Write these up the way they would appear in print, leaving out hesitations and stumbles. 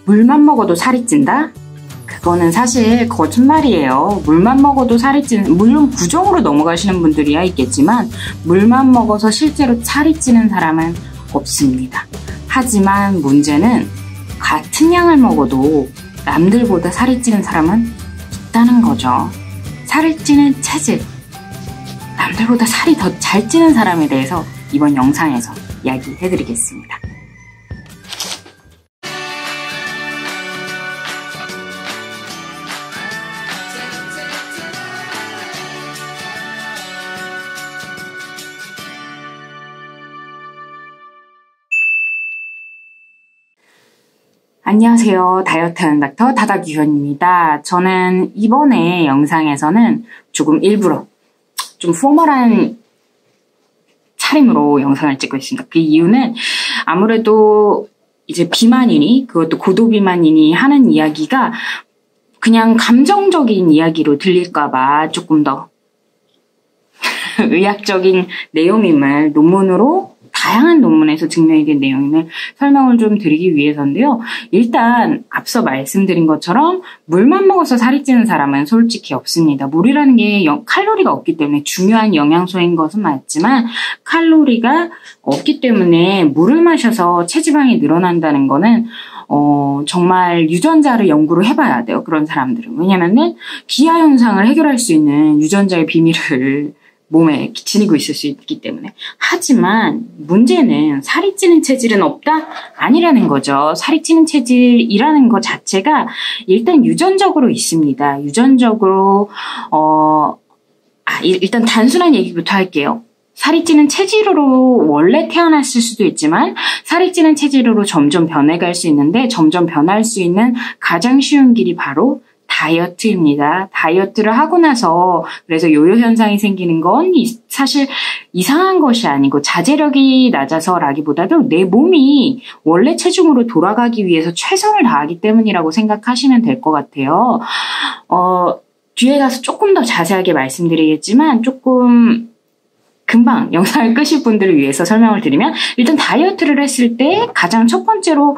물만 먹어도 살이 찐다? 그거는 사실 거짓말이에요. 물만 먹어도 살이 찌는, 물론 부정으로 넘어가시는 분들이야 있겠지만 물만 먹어서 실제로 살이 찌는 사람은 없습니다. 하지만 문제는 같은 양을 먹어도 남들보다 살이 찌는 사람은 있다는 거죠. 살을 찌는 체질, 남들보다 살이 더 잘 찌는 사람에 대해서 이번 영상에서 이야기해드리겠습니다. 안녕하세요. 다이어트하는 닥터 다다규현입니다. 저는 이번에 영상에서는 조금 일부러 좀 포멀한 차림으로 영상을 찍고 있습니다. 그 이유는 아무래도 이제 비만이니 그것도 고도비만이니 하는 이야기가 그냥 감정적인 이야기로 들릴까봐 조금 더 의학적인 내용임을 논문으로 다양한 논문에서 증명이 된 내용임을 설명을 좀 드리기 위해서인데요. 일단 앞서 말씀드린 것처럼 물만 먹어서 살이 찌는 사람은 솔직히 없습니다. 물이라는 게 칼로리가 없기 때문에 중요한 영양소인 것은 맞지만 칼로리가 없기 때문에 물을 마셔서 체지방이 늘어난다는 거는 정말 유전자를 연구를 해봐야 돼요. 그런 사람들은. 왜냐면은 기하현상을 해결할 수 있는 유전자의 비밀을 몸에 지니고 있을 수 있기 때문에. 하지만 문제는 살이 찌는 체질은 없다? 아니라는 거죠. 살이 찌는 체질이라는 것 자체가 일단 유전적으로 있습니다. 유전적으로 일단 단순한 얘기부터 할게요. 살이 찌는 체질로 원래 태어났을 수도 있지만 살이 찌는 체질로 점점 변해갈 수 있는데 점점 변할 수 있는 가장 쉬운 길이 바로 다이어트입니다. 다이어트를 하고 나서 그래서 요요 현상이 생기는 건 사실 이상한 것이 아니고 자제력이 낮아서라기보다도 내 몸이 원래 체중으로 돌아가기 위해서 최선을 다하기 때문이라고 생각하시면 될 것 같아요. 뒤에 가서 조금 더 자세하게 말씀드리겠지만 조금 금방 영상을 끄실 분들을 위해서 설명을 드리면 일단 다이어트를 했을 때 가장 첫 번째로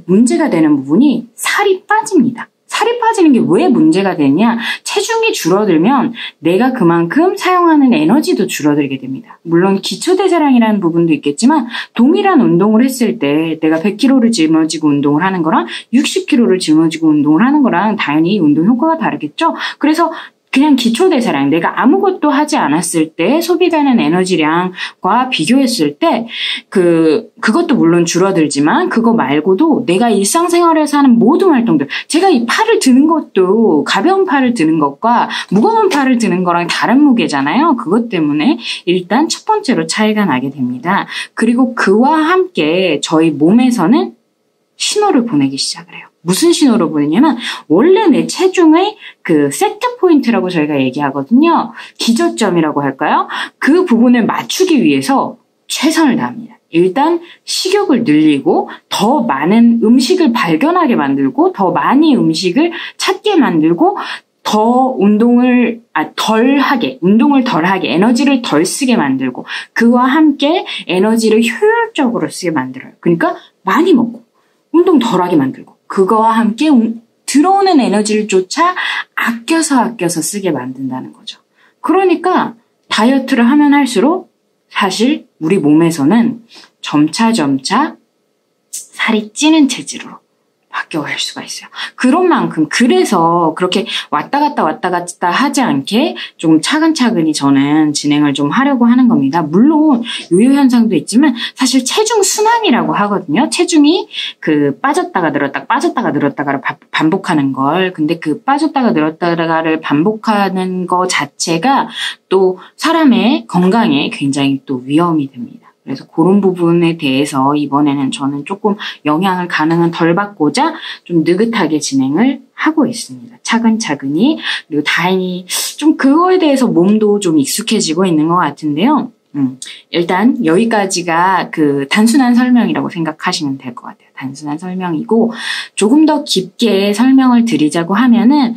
문제가 되는 부분이 살이 빠집니다. 살이 빠지는 게 왜 문제가 되냐? 체중이 줄어들면 내가 그만큼 사용하는 에너지도 줄어들게 됩니다. 물론 기초대사량이라는 부분도 있겠지만 동일한 운동을 했을 때 내가 100kg를 짊어지고 운동을 하는 거랑 60kg를 짊어지고 운동을 하는 거랑 당연히 운동 효과가 다르겠죠? 그래서 그냥 기초대사량, 내가 아무것도 하지 않았을 때 소비되는 에너지량과 비교했을 때 그것도 물론 줄어들지만 그거 말고도 내가 일상생활에서 하는 모든 활동들, 제가 이 팔을 드는 것도 가벼운 팔을 드는 것과 무거운 팔을 드는 거랑 다른 무게잖아요. 그것 때문에 일단 첫 번째로 차이가 나게 됩니다. 그리고 그와 함께 저희 몸에서는 신호를 보내기 시작을 해요. 무슨 신호를 보내냐면 원래 내 체중의 그 세트 포인트라고 저희가 얘기하거든요. 기저점이라고 할까요? 그 부분을 맞추기 위해서 최선을 다합니다. 일단 식욕을 늘리고 더 많은 음식을 발견하게 만들고 더 많이 음식을 찾게 만들고 더 운동을 덜하게 에너지를 덜 쓰게 만들고 그와 함께 에너지를 효율적으로 쓰게 만들어요. 그러니까 많이 먹고 운동 덜하게 만들고 그거와 함께 들어오는 에너지를 조차 아껴서 쓰게 만든다는 거죠. 그러니까 다이어트를 하면 할수록 사실 우리 몸에서는 점차 살이 찌는 체질로 바뀌어갈 수가 있어요. 그런 만큼 그래서 그렇게 왔다 갔다 하지 않게 좀 차근차근히 저는 진행을 좀 하려고 하는 겁니다. 물론 요요 현상도 있지만 사실 체중 순환이라고 하거든요. 체중이 빠졌다가 늘었다가를 반복하는 걸. 근데 그 빠졌다가 늘었다가를 반복하는 거 자체가 또 사람의 건강에 굉장히 또 위험이 됩니다. 그래서 그런 부분에 대해서 이번에는 저는 조금 영향을 가능은 덜 받고자 좀 느긋하게 진행을 하고 있습니다. 차근차근히. 그리고 다행히 좀 그거에 대해서 몸도 좀 익숙해지고 있는 것 같은데요. 일단 여기까지가 단순한 설명이라고 생각하시면 될 것 같아요. 단순한 설명이고 조금 더 깊게 설명을 드리자고 하면은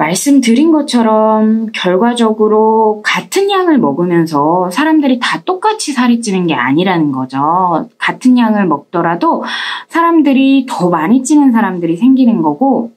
말씀드린 것처럼 결과적으로 같은 양을 먹으면서 사람들이 다 똑같이 살이 찌는 게 아니라는 거죠. 같은 양을 먹더라도 사람들이 더 많이 찌는 사람들이 생기는 거고,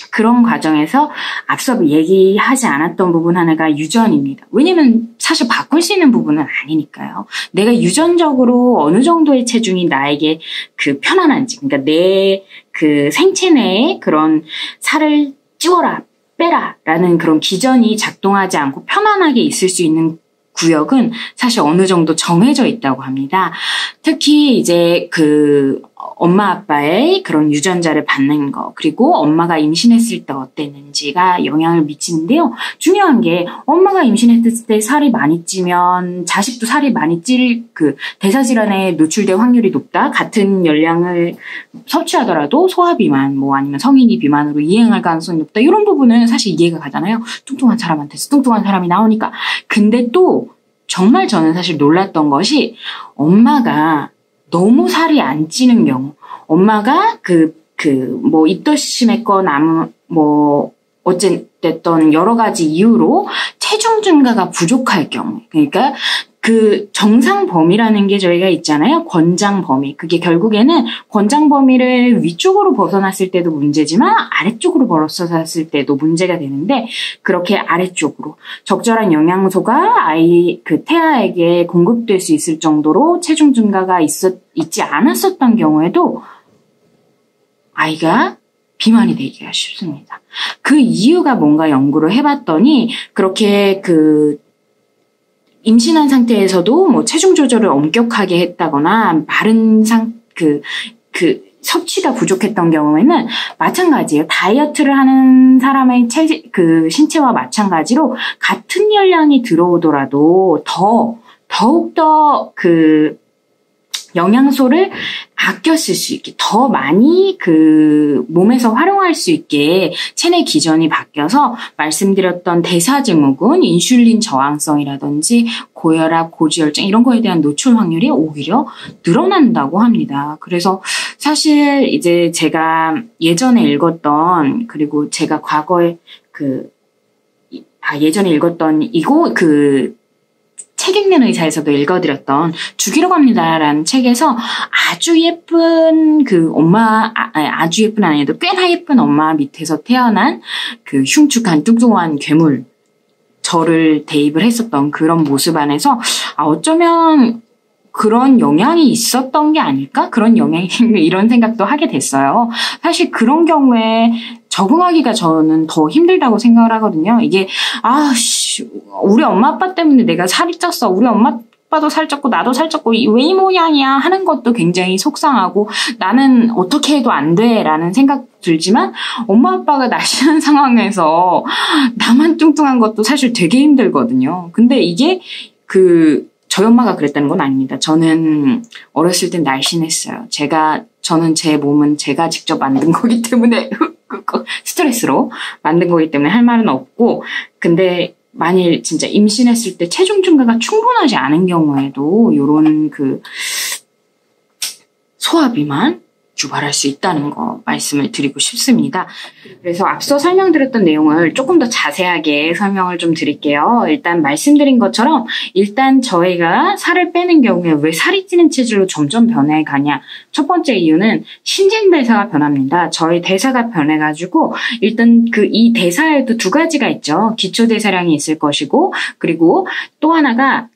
그런 과정에서 앞서 얘기하지 않았던 부분 하나가 유전입니다. 왜냐면 사실 바꿀 수 있는 부분은 아니니까요. 내가 유전적으로 어느 정도의 체중이 나에게 그 편안한지, 그러니까 내 그 생체 내에 그런 살을 찌워라, 빼라 라는 그런 기전이 작동하지 않고 편안하게 있을 수 있는 구역은 사실 어느 정도 정해져 있다고 합니다. 특히 이제 그 엄마 아빠의 그런 유전자를 받는 거, 그리고 엄마가 임신했을 때 어땠는지가 영향을 미치는데요. 중요한 게 엄마가 임신했을 때 살이 많이 찌면 자식도 살이 많이 찔 그 대사질환에 노출될 확률이 높다. 같은 열량을 섭취하더라도 소아 비만, 뭐 아니면 성인이 비만으로 이행할 가능성이 높다. 이런 부분은 사실 이해가 가잖아요. 뚱뚱한 사람한테서 뚱뚱한 사람이 나오니까. 근데 또 정말 저는 사실 놀랐던 것이 엄마가 너무 살이 안 찌는 경우, 엄마가 뭐 입덧이 심했건 뭐 어쨌든 여러 가지 이유로 체중 증가가 부족할 경우, 그러니까 그 정상 범위라는 게 저희가 있잖아요. 권장 범위. 그게 결국에는 권장 범위를 위쪽으로 벗어났을 때도 문제지만 아래쪽으로 벗어났을 때도 문제가 되는데, 그렇게 아래쪽으로 적절한 영양소가 태아에게 공급될 수 있을 정도로 체중 증가가 있지 않았었던 경우에도 아이가 비만이 되기가 쉽습니다. 그 이유가 뭔가 연구를 해봤더니, 그렇게 임신한 상태에서도 뭐 체중 조절을 엄격하게 했다거나 마른 섭취가 부족했던 경우에는 마찬가지예요. 다이어트를 하는 사람의 신체와 마찬가지로 같은 열량이 들어오더라도 더욱더 영양소를 아껴 쓸 수 있게, 더 많이 몸에서 활용할 수 있게 체내 기전이 바뀌어서 말씀드렸던 대사증후군, 인슐린 저항성이라든지 고혈압, 고지혈증 이런 거에 대한 노출 확률이 오히려 늘어난다고 합니다. 그래서 사실 이제 제가 예전에 읽었던, 그리고 제가 과거에 예전에 읽었던 책 읽는 의사에서도 읽어드렸던 죽이러 갑니다라는 책에서 아주 예쁜 아주 예쁜 아니어도 꽤나 예쁜 엄마 밑에서 태어난 흉측한 뚱뚱한 괴물, 저를 대입을 했었던 그런 모습 안에서 어쩌면 그런 영향이 있었던 게 아닐까? 그런 영향이 이런 생각도 하게 됐어요. 사실 그런 경우에 적응하기가 저는 더 힘들다고 생각을 하거든요. 이게 우리 엄마 아빠 때문에 내가 살이 쪘어. 우리 엄마 아빠도 살쪘고 나도 살쪘고 왜 이 모양이야 하는 것도 굉장히 속상하고, 나는 어떻게 해도 안 돼라는 생각 들지만 엄마 아빠가 날씬한 상황에서 나만 뚱뚱한 것도 사실 되게 힘들거든요. 근데 이게 저희 엄마가 그랬다는 건 아닙니다. 저는 어렸을 땐 날씬했어요. 저는 제 몸은 제가 직접 만든 거기 때문에 스트레스로 만든 거기 때문에 할 말은 없고, 근데 만일 진짜 임신했을 때 체중 증가가 충분하지 않은 경우에도 이런 소아비만 유발할 수 있다는 거 말씀을 드리고 싶습니다. 그래서 앞서 설명드렸던 내용을 조금 더 자세하게 설명을 좀 드릴게요. 일단 말씀드린 것처럼 일단 저희가 살을 빼는 경우에 왜 살이 찌는 체질로 점점 변해가냐. 첫 번째 이유는 신진대사가 변합니다. 저희 대사가 변해가지고 일단 이 대사에도 두 가지가 있죠. 기초대사량이 있을 것이고, 그리고 또 하나가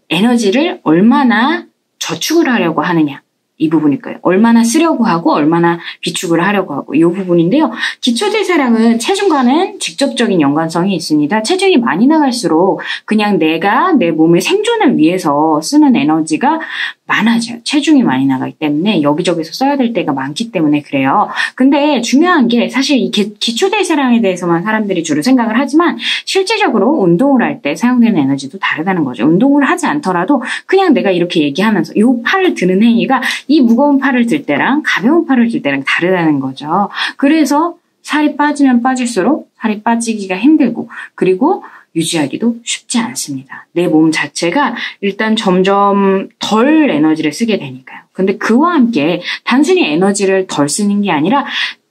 에너지를 얼마나 저축을 하려고 하느냐. 이 부분일 거예요. 얼마나 쓰려고 하고 얼마나 비축을 하려고 하고, 이 부분인데요. 기초대사량은 체중과는 직접적인 연관성이 있습니다. 체중이 많이 나갈수록 그냥 내가 내 몸의 생존을 위해서 쓰는 에너지가 많아져요. 체중이 많이 나가기 때문에 여기저기서 써야 될 때가 많기 때문에 그래요. 근데 중요한 게 사실 이 기초대사량에 대해서만 사람들이 주로 생각을 하지만 실질적으로 운동을 할 때 사용되는 에너지도 다르다는 거죠. 운동을 하지 않더라도 그냥 내가 이렇게 얘기하면서 이 팔을 드는 행위가 이 무거운 팔을 들 때랑 가벼운 팔을 들 때랑 다르다는 거죠. 그래서 살이 빠지면 빠질수록 살이 빠지기가 힘들고, 그리고 유지하기도 쉽지 않습니다. 내 몸 자체가 일단 점점 덜 에너지를 쓰게 되니까요. 근데 그와 함께 단순히 에너지를 덜 쓰는 게 아니라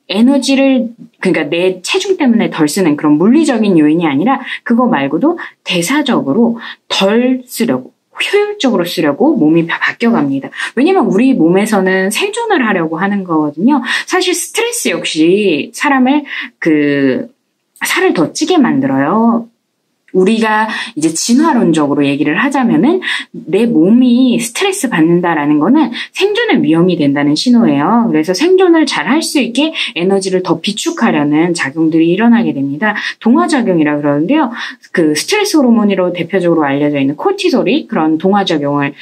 에너지를, 그러니까 내 체중 때문에 덜 쓰는 그런 물리적인 요인이 아니라 그거 말고도 대사적으로 덜 쓰려고, 효율적으로 쓰려고 몸이 바뀌어갑니다. 왜냐면 우리 몸에서는 생존을 하려고 하는 거거든요. 사실 스트레스 역시 사람을 살을 더 찌게 만들어요. 우리가 이제 진화론적으로 얘기를 하자면은 내 몸이 스트레스 받는다라는 거는 생존의 위험이 된다는 신호예요. 그래서 생존을 잘 할 수 있게 에너지를 더 비축하려는 작용들이 일어나게 됩니다. 동화작용이라 그러는데요. 스트레스 호르몬으로 대표적으로 알려져 있는 코르티솔이 그런 동화작용을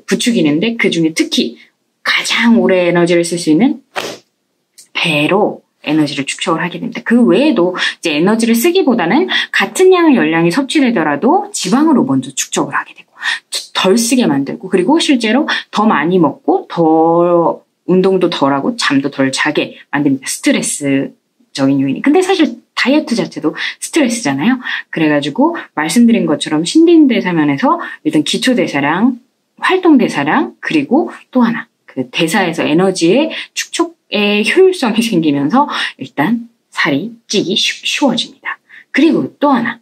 부추기는데 그 중에 특히 가장 오래 에너지를 쓸 수 있는 배로 에너지를 축적을 하게 됩니다. 그 외에도 이제 에너지를 쓰기보다는 같은 양의 열량이 섭취되더라도 지방으로 먼저 축적을 하게 되고 덜 쓰게 만들고 그리고 실제로 더 많이 먹고 더 운동도 덜하고 잠도 덜 자게 만듭니다. 스트레스적인 요인이. 근데 사실 다이어트 자체도 스트레스잖아요. 그래가지고 말씀드린 것처럼 신진대사면에서 일단 기초대사량, 활동대사량 그리고 또 하나 대사에서 에너지의 축적의 효율성이 생기면서 일단 살이 찌기 쉬워집니다. 그리고 또 하나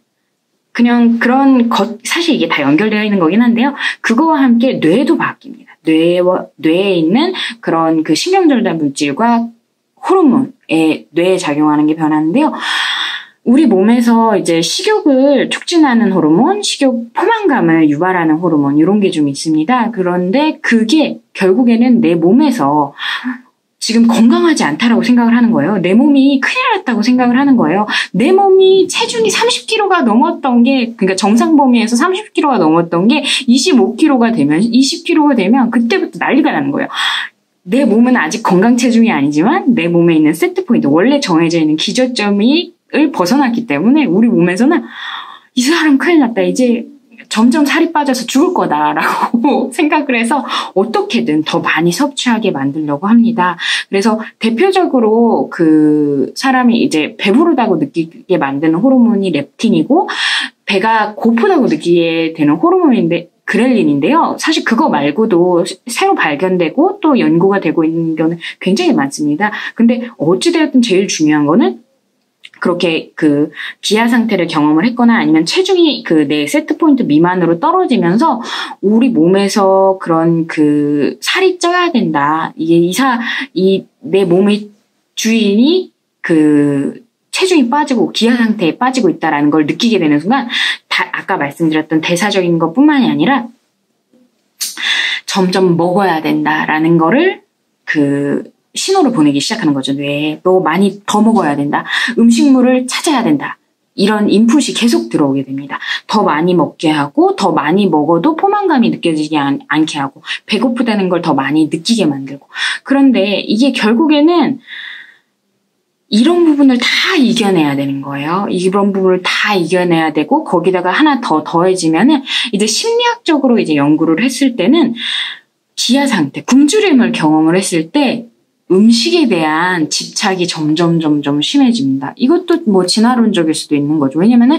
그냥 그런 사실 이게 다 연결되어 있는 거긴 한데요. 그거와 함께 뇌도 바뀝니다. 뇌에 있는 그런 신경전달 물질과 호르몬에 뇌에 작용하는 게 변하는데요. 우리 몸에서 이제 식욕을 촉진하는 호르몬, 식욕 포만감을 유발하는 호르몬 이런 게 좀 있습니다. 그런데 그게 결국에는 내 몸에서 지금 건강하지 않다라고 생각을 하는 거예요. 내 몸이 큰일 났다고 생각을 하는 거예요. 내 몸이 체중이 30kg가 넘었던 게, 그러니까 정상 범위에서 30kg가 넘었던 게 25kg가 되면, 20kg가 되면 그때부터 난리가 나는 거예요. 내 몸은 아직 건강 체중이 아니지만 내 몸에 있는 세트 포인트, 원래 정해져 있는 기저점을 벗어났기 때문에 우리 몸에서는 이 사람 큰일 났다. 이제 점점 살이 빠져서 죽을 거다라고 생각을 해서 어떻게든 더 많이 섭취하게 만들려고 합니다. 그래서 대표적으로 사람이 이제 배부르다고 느끼게 만드는 호르몬이 렙틴이고 배가 고프다고 느끼게 되는 호르몬인데 그렐린인데요. 사실 그거 말고도 새로 발견되고 또 연구가 되고 있는 경우는 굉장히 많습니다. 근데 어찌되었든 제일 중요한 거는 그렇게 기아 상태를 경험을 했거나 아니면 체중이 내 세트 포인트 미만으로 떨어지면서 우리 몸에서 그런 살이 쪄야 된다. 이게 내 몸의 주인이 체중이 빠지고 기아 상태에 빠지고 있다라는 걸 느끼게 되는 순간 아까 말씀드렸던 대사적인 것뿐만이 아니라 점점 먹어야 된다라는 거를 신호를 보내기 시작하는 거죠. 뇌에 너 많이 더 먹어야 된다. 음식물을 찾아야 된다. 이런 인풋이 계속 들어오게 됩니다. 더 많이 먹게 하고 더 많이 먹어도 포만감이 느껴지지 않게 하고 배고프다는 걸 더 많이 느끼게 만들고 그런데 이게 결국에는 이런 부분을 다 이겨내야 되는 거예요. 이런 부분을 다 이겨내야 되고 거기다가 하나 더 더해지면은 이제 심리학적으로 이제 연구를 했을 때는 기아 상태, 굶주림을 경험을 했을 때 음식에 대한 집착이 점점 심해집니다. 이것도 진화론적일 수도 있는 거죠. 왜냐면은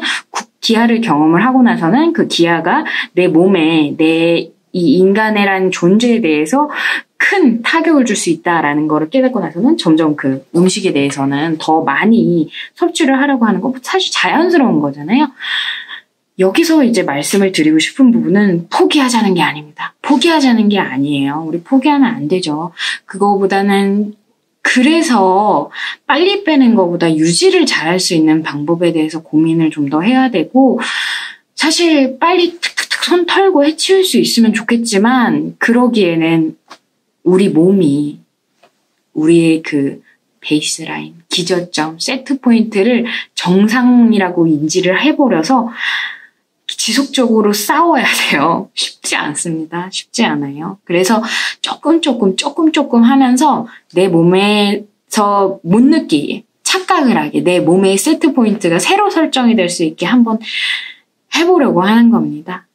기아를 경험을 하고 나서는 그 기아가 내 몸에 이 인간이라는 존재에 대해서 큰 타격을 줄 수 있다라는 거를 깨닫고 나서는 점점 음식에 대해서는 더 많이 섭취를 하려고 하는 거 사실 자연스러운 거잖아요. 여기서 이제 말씀을 드리고 싶은 부분은 포기하자는 게 아닙니다. 포기하자는 게 아니에요. 우리 포기하면 안 되죠. 그거보다는 그래서 빨리 빼는 것보다 유지를 잘할 수 있는 방법에 대해서 고민을 좀 더 해야 되고 사실 빨리 툭툭툭 손 털고 해치울 수 있으면 좋겠지만 그러기에는 우리 몸이 우리의 베이스라인, 기저점, 세트 포인트를 정상이라고 인지를 해버려서 지속적으로 싸워야 돼요. 쉽지 않습니다. 쉽지 않아요. 그래서 조금 하면서 내 몸에서 못 느끼게 착각을 하게 내 몸의 세트 포인트가 새로 설정이 될 수 있게 한번 해보려고 하는 겁니다.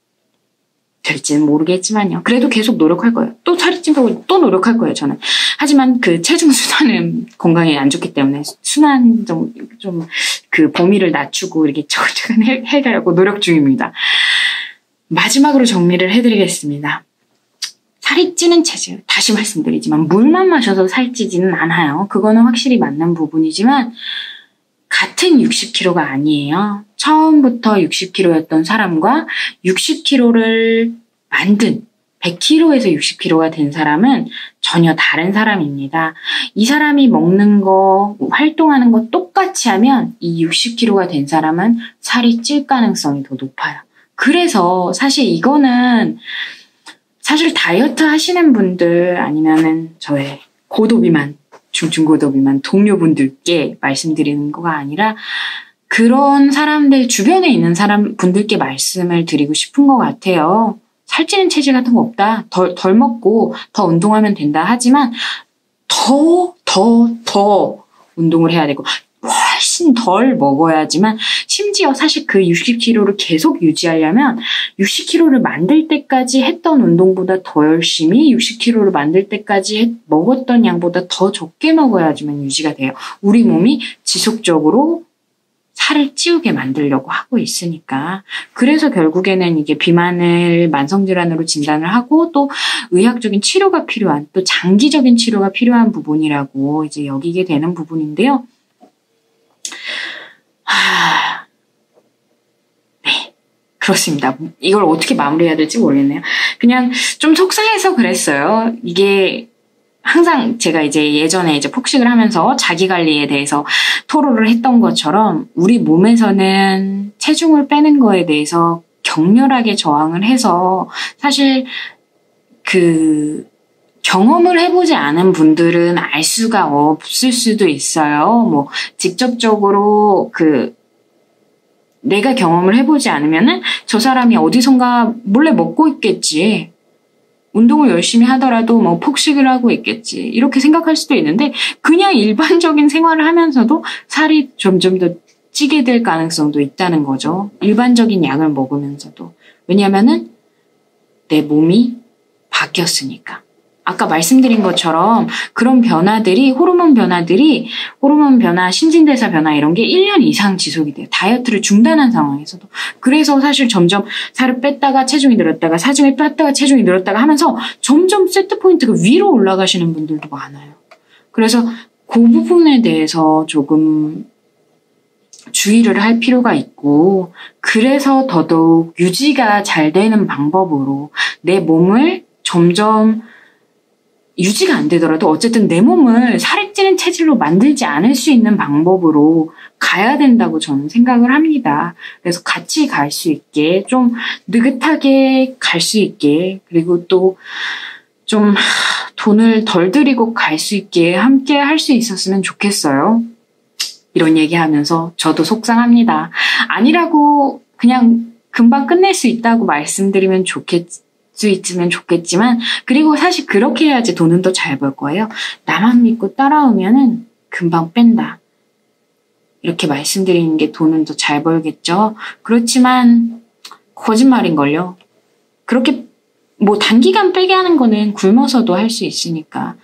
될지는 모르겠지만요. 그래도 계속 노력할 거예요. 또 살이 찐다고 또 노력할 거예요, 저는. 하지만 체중 순환은 건강에 안 좋기 때문에 순환 좀 범위를 낮추고 이렇게 차근차근 해가려고 노력 중입니다. 마지막으로 정리를 해드리겠습니다. 살이 찌는 체질, 다시 말씀드리지만 물만 마셔서 살찌지는 않아요. 그거는 확실히 맞는 부분이지만 같은 60kg가 아니에요. 처음부터 60kg였던 사람과 60kg를 만든 100kg에서 60kg가 된 사람은 전혀 다른 사람입니다. 이 사람이 먹는 거, 활동하는 거 똑같이 하면 이 60kg가 된 사람은 살이 찔 가능성이 더 높아요. 그래서 사실 이거는 사실 다이어트 하시는 분들 아니면은 저의 고도비만, 중증고도비만 동료분들께 말씀드리는 거가 아니라 그런 사람들 주변에 있는 분들께 말씀을 드리고 싶은 것 같아요. 살찌는 체질 같은 거 없다. 덜 먹고 더 운동하면 된다. 하지만 더 운동을 해야 되고 훨씬 덜 먹어야지만 심지어 사실 그 60kg를 계속 유지하려면 60kg를 만들 때까지 했던 운동보다 더 열심히 60kg를 만들 때까지 먹었던 양보다 더 적게 먹어야지만 유지가 돼요. 우리 몸이 지속적으로 살을 찌우게 만들려고 하고 있으니까. 그래서 결국에는 이게 비만을 만성질환으로 진단을 하고 또 의학적인 치료가 필요한, 또 장기적인 치료가 필요한 부분이라고 이제 여기게 되는 부분인데요. 네, 그렇습니다. 이걸 어떻게 마무리해야 될지 모르겠네요. 그냥 좀 속상해서 그랬어요. 이게 항상 제가 이제 예전에 이제 폭식을 하면서 자기 관리에 대해서 토로를 했던 것처럼 우리 몸에서는 체중을 빼는 거에 대해서 격렬하게 저항을 해서 사실 경험을 해보지 않은 분들은 알 수가 없을 수도 있어요. 뭐 직접적으로 내가 경험을 해보지 않으면은 저 사람이 어디선가 몰래 먹고 있겠지. 운동을 열심히 하더라도 뭐 폭식을 하고 있겠지. 이렇게 생각할 수도 있는데 그냥 일반적인 생활을 하면서도 살이 점점 더 찌게 될 가능성도 있다는 거죠. 일반적인 약을 먹으면서도. 왜냐면은 내 몸이 바뀌었으니까. 아까 말씀드린 것처럼 그런 변화들이, 호르몬 변화, 신진대사 변화 이런 게 1년 이상 지속이 돼요. 다이어트를 중단한 상황에서도. 그래서 사실 점점 살을 뺐다가 체중이 늘었다가 사중에 뺐다가 체중이 늘었다가 하면서 점점 세트 포인트가 위로 올라가시는 분들도 많아요. 그래서 그 부분에 대해서 조금 주의를 할 필요가 있고, 그래서 더더욱 유지가 잘 되는 방법으로 내 몸을 점점 유지가 안 되더라도 어쨌든 내 몸을 살이 찌는 체질로 만들지 않을 수 있는 방법으로 가야 된다고 저는 생각을 합니다. 그래서 같이 갈 수 있게, 좀 느긋하게 갈 수 있게, 그리고 또 좀 돈을 덜 들이고 갈 수 있게 함께 할 수 있었으면 좋겠어요. 이런 얘기하면서 저도 속상합니다. 아니라고 그냥 금방 끝낼 수 있다고 말씀드리면 있으면 좋겠지만, 그리고 사실 그렇게 해야지 돈은 더 잘 벌 거예요. 나만 믿고 따라오면은 금방 뺀다. 이렇게 말씀드리는 게 돈은 더 잘 벌겠죠. 그렇지만 거짓말인걸요. 그렇게 뭐 단기간 빼게 하는 거는 굶어서도 할 수 있으니까.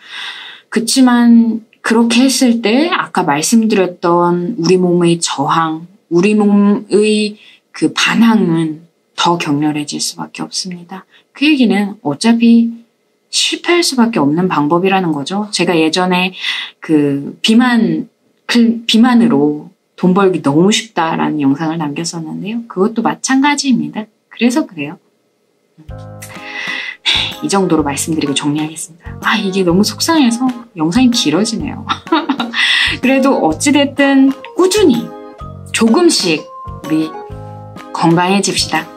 그치만 그렇게 했을 때 아까 말씀드렸던 우리 몸의 저항, 우리 몸의 그 반항은 더 격렬해질 수밖에 없습니다. 그 얘기는 어차피 실패할 수밖에 없는 방법이라는 거죠. 제가 예전에 비만으로 돈 벌기 너무 쉽다라는 영상을 남겼었는데요. 그것도 마찬가지입니다. 그래서 그래요. 이 정도로 말씀드리고 정리하겠습니다. 이게 너무 속상해서 영상이 길어지네요. 그래도 어찌됐든 꾸준히 조금씩 우리 건강해집시다.